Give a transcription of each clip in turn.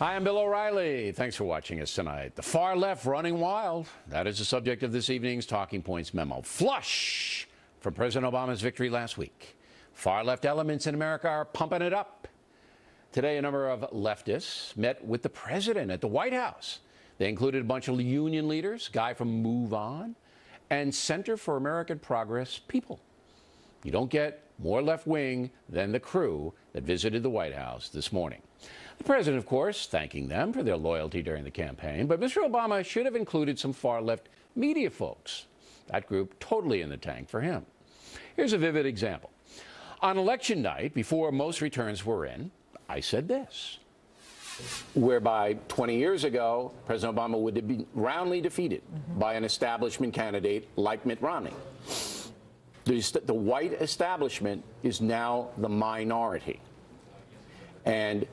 Hi, I'm Bill O'Reilly. Thanks for watching us tonight. The far left running wild. That is the subject of this evening's Talking Points memo. Flush from President Obama's victory last week. Far left elements in America are pumping it up. Today, a number of leftists met with the president at the White House. They included a bunch of union leaders, a guy from Move On, and Center for American Progress people. You don't get more left-wing than the crew that visited the White House this morning. The president, of course, thanking them for their loyalty during the campaign, but Mr. Obama should have included some far-left media folks. That group totally in the tank for him. Here's a vivid example. On election night, before most returns were in, I said this, whereby 20 years ago, President Obama would have been roundly defeated by an establishment candidate like Mitt Romney. The white establishment is now the minority. And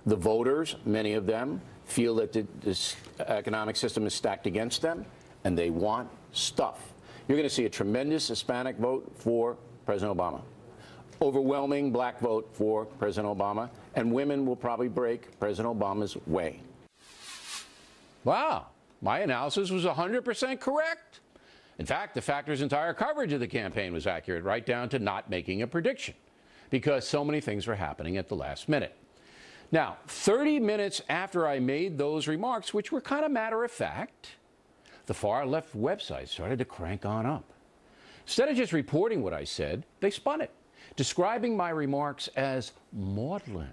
the voters, many of them, feel that this economic system is stacked against them, and they want stuff. You're going to see a tremendous Hispanic vote for President Obama, overwhelming black vote for President Obama, and women will probably break President Obama's way. Wow, my analysis was 100% correct. In fact, the Factor's entire coverage of the campaign was accurate, right down to not making a prediction, because so many things were happening at the last minute. Now, 30 minutes after I made those remarks, which were kind of matter-of-fact, the far-left website started to crank on up. Instead of just reporting what I said, they spun it, describing my remarks as maudlin.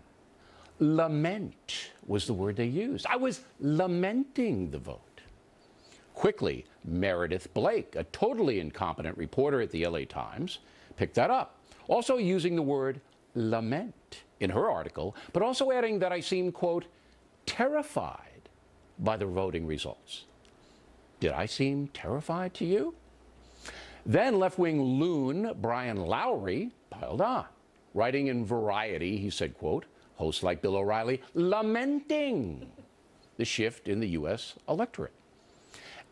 Lament was the word they used. I was lamenting the vote. Quickly, Meredith Blake, a totally incompetent reporter at the LA Times, picked that up, also using the word lament in her article, but also adding that I seemed, quote, terrified by the voting results. Did I seem terrified to you? Then left-wing loon Brian Lowry piled on. Writing in Variety, he said, quote, hosts like Bill O'Reilly lamenting the shift in the U.S. electorate.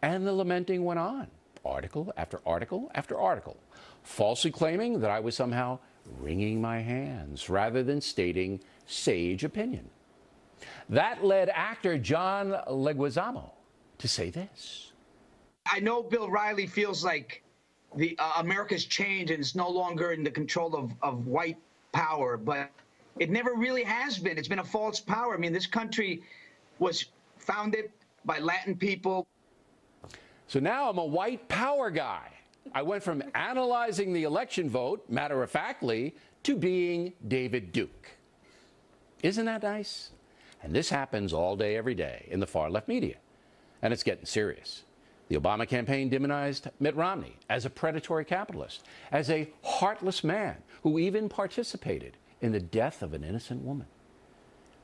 And the lamenting went on, article after article after article, falsely claiming that I was somehow wringing my hands rather than stating sage opinion. That led actor John Leguizamo to say this. I know Bill O'Reilly feels like America's changed and it's no longer in the control of white power, but it never really has been. It's been a false power. I mean, this country was founded by Latin people. So now I'm a white power guy. I went from analyzing the election vote, matter-of-factly, to being David Duke. Isn't that nice? And this happens all day, every day in the far-left media. And it's getting serious. The Obama campaign demonized Mitt Romney as a predatory capitalist, as a heartless man who even participated in the death of an innocent woman.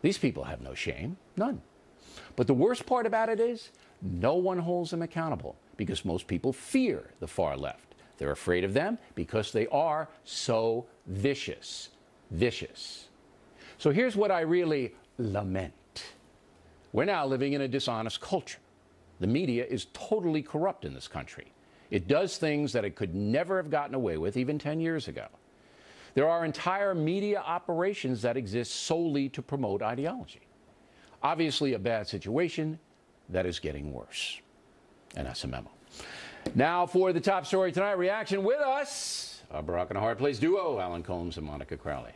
These people have no shame, none. But the worst part about it is, no one holds them accountable because most people fear the far left. They're afraid of them because they are so vicious. Vicious. So here's what I really lament. We're now living in a dishonest culture. The media is totally corrupt in this country. It does things that it could never have gotten away with even 10 years ago. There are entire media operations that exist solely to promote ideology. Obviously a bad situation that is getting worse. And that's a memo. Now for the top story tonight, reaction with us, our Barack and Hard Place duo, Alan Colmes and Monica Crowley.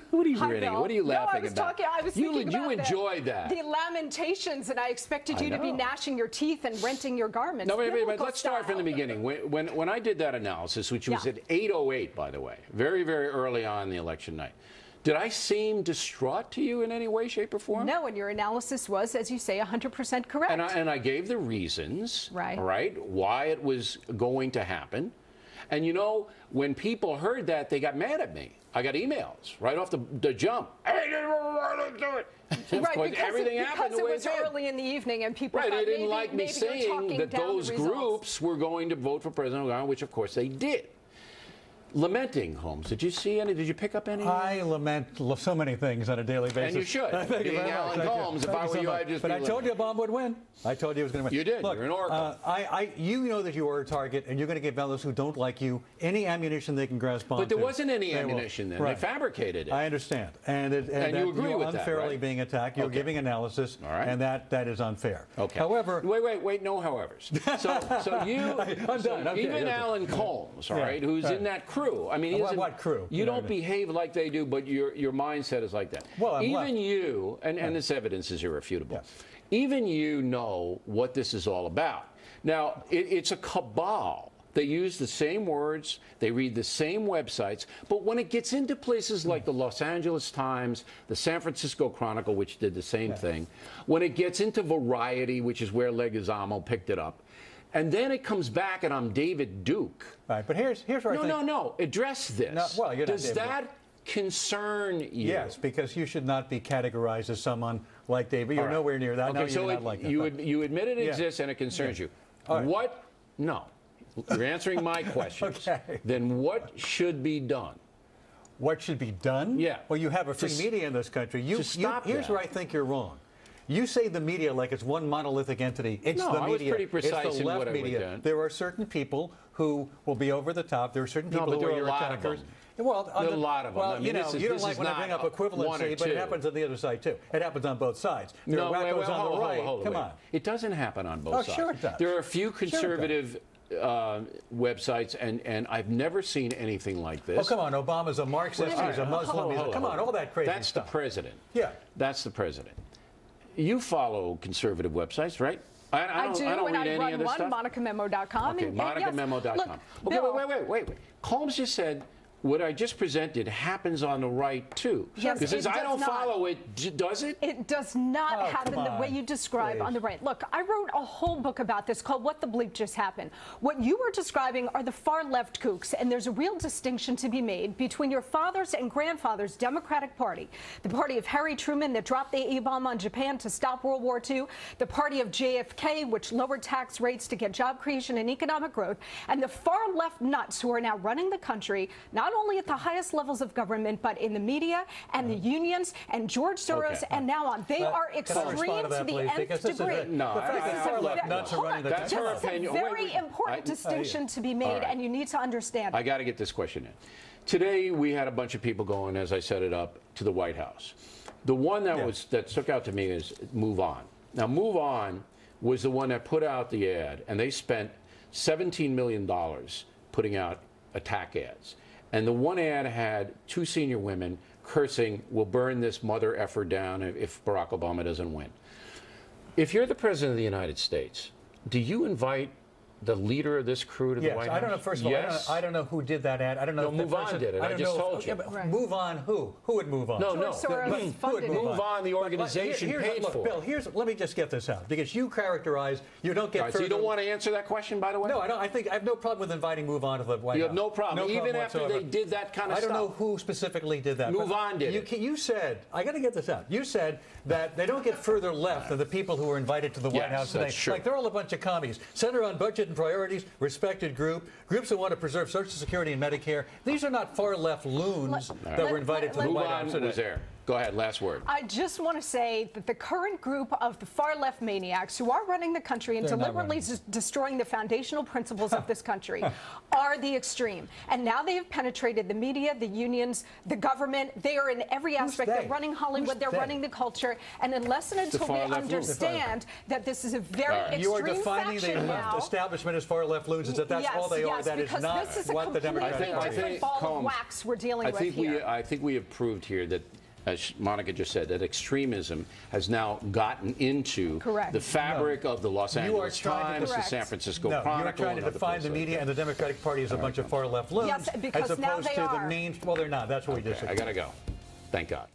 What are you grinning? What are you laughing about? I was thinking you enjoyed that. The lamentations, and I expected you to be gnashing your teeth and renting your garments. No, wait, let's start from the beginning. When I did that analysis, which was at 8:08, by the way, very, very early on the election night, did I seem distraught to you in any way, shape, or form? No, and your analysis was, as you say, 100% correct. And I gave the reasons, right, why it was going to happen. And you know, when people heard that, they got mad at me. I got emails right off the jump. Hey, you don't do it. Right, everything happened the way it was early in the evening, and people thought they didn't maybe, like me saying that those groups were going to vote for President Obama, which of course they did. lamenting, Holmes. Did you see any? Did you pick up any? I lament so many things on a daily basis. And you should. Thank you Being very much. Alan Colmes, if I were you, I'd just But be I told you Obama would win. I told you he was going to win. You did. Look, you're an oracle. you know that you are a target, and you're going to give those who don't like you any ammunition they can grasp onto. But there wasn't any ammunition then. Right. They fabricated it. I understand. And you agree with that, unfairly right? being attacked. You're giving analysis, All right. and that is unfair. Okay. However... Wait, no howevers. So you... I'm done. Okay, even Alan Colmes, all right, who's in that crew. I mean, he what crew? You don't behave like they do, but your mindset is like that. Well, even you, and this evidence is irrefutable, Yes. even you know what this is all about. Now, it's a cabal. They use the same words, they read the same websites, but when it gets into places like the Los Angeles Times, the San Francisco Chronicle, which did the same thing, when it gets into Variety, which is where Leguizamo picked it up, and then it comes back and I'm David Duke. Right, but here's where I think... No, address this. No, well, you're not Does David that concern you? Yes, because you should not be categorized as someone like David. You're nowhere near that. Okay, No, so you're not like that. you admit it exists and it concerns you. All right. No. You're answering my questions. Okay. Then what should be done? What should be done? Yeah. Well, you have a free media in this country. Here's Here's where I think you're wrong. You say the media like it's one monolithic entity. It's No, the I media. was pretty precise it's the in left what I media. did. There are certain people who will be over the top. There are certain people but who there are are your a lot of attackers. them. Well, There are a lot of them. Well, I mean, you know, this is- you don't this like is when I not bring up one or equivalency, but two. it happens on the other side too. It happens on both sides. There are wackos on the right. Hold on, Come wait. on. It doesn't happen on both sides. Sure it does. There are a few conservative websites, and I've never seen anything like this. Oh, come on. Obama's a Marxist. He's a Muslim. Come on, all that crazy That's stuff. the president. Yeah. That's the president. You follow conservative websites, right? I do, don't and read I any run of this one, stuff. MonicaMemo.com. Okay, and yes, MonicaMemo.com. look, Okay, Bill, wait. Colmes just said what I just presented happens on the right too. Yes, because it I don't does not. follow it, does it? It does not Oh, happen come the way on, you describe please. on the right. Look, I wrote a whole book about this called What the Bleep Just Happened. What you were describing are the far left kooks, and there's a real distinction to be made between your father's and grandfather's Democratic Party, the party of Harry Truman that dropped the A-bomb on Japan to stop World War II, the party of JFK, which lowered tax rates to get job creation and economic growth, and the far left nuts who are now running the country, not only at the highest levels of government, but in the media and the unions and George Soros and now on. They are extreme to the nth degree. No, the fact that far left nuts are running the That's country. her This is a opinion. very important distinction to be made, and you need to understand. I got to get this question in. Today we had a bunch of people going, as I set it up, to the White House. The one that stuck out to me is Move On. Now, Move On was the one that put out the ad, and they spent $17 million putting out attack ads. And the one ad had two senior women cursing, "We'll burn this mother effer down if Barack Obama doesn't win." If you're the president of the United States, do you invite the leader of this crew to the White House? I don't know. First of all, I don't know who did that ad. I don't know. No, if the Move On person, did it. I just told you. Yeah, but Move On who? Who would Move On? No. George Soros funded it. Move On, the organization paid look, for Bill, it. let me just get this out, because you characterize, you don't get All right, so you don't want to answer that question, by the way? No, I don't. I have no problem with inviting Move On to the White House. You have no problem, even after whatsoever. they did that kind of I stuff. don't know who specifically did that. Move but On did it. You said, I got to get this out. You said that they don't get further left than the people who were invited to the White House today. That's true. Like, they're all a bunch of commies. Center on budget and priorities, respected group, groups that want to preserve Social Security and Medicare. These are not far left loons that were invited to the White House Move On today. was there. Go ahead, last word. I just want to say that the current group of the far left maniacs who are running the country and deliberately destroying the foundational principles of this country are the extreme. And now they have penetrated the media, the unions, the government. They are in every aspect. They're running Hollywood. They're running the culture. And unless and until we understand that this is a very extreme You are defining faction the now, left establishment as far left loons. Is that that's all they are? That is not what the Democratic Party is. different ball of wax we're dealing with here. I think we have proved here that, as Monica just said, that extremism has now gotten into the fabric of the Los Angeles Times, the San Francisco Chronicle. You are trying to define the media and the Democratic Party as a bunch of far left loons, Yes, because as now opposed they to the are. main. Well, they're not. That's what we disagree. I got to go. Thank God.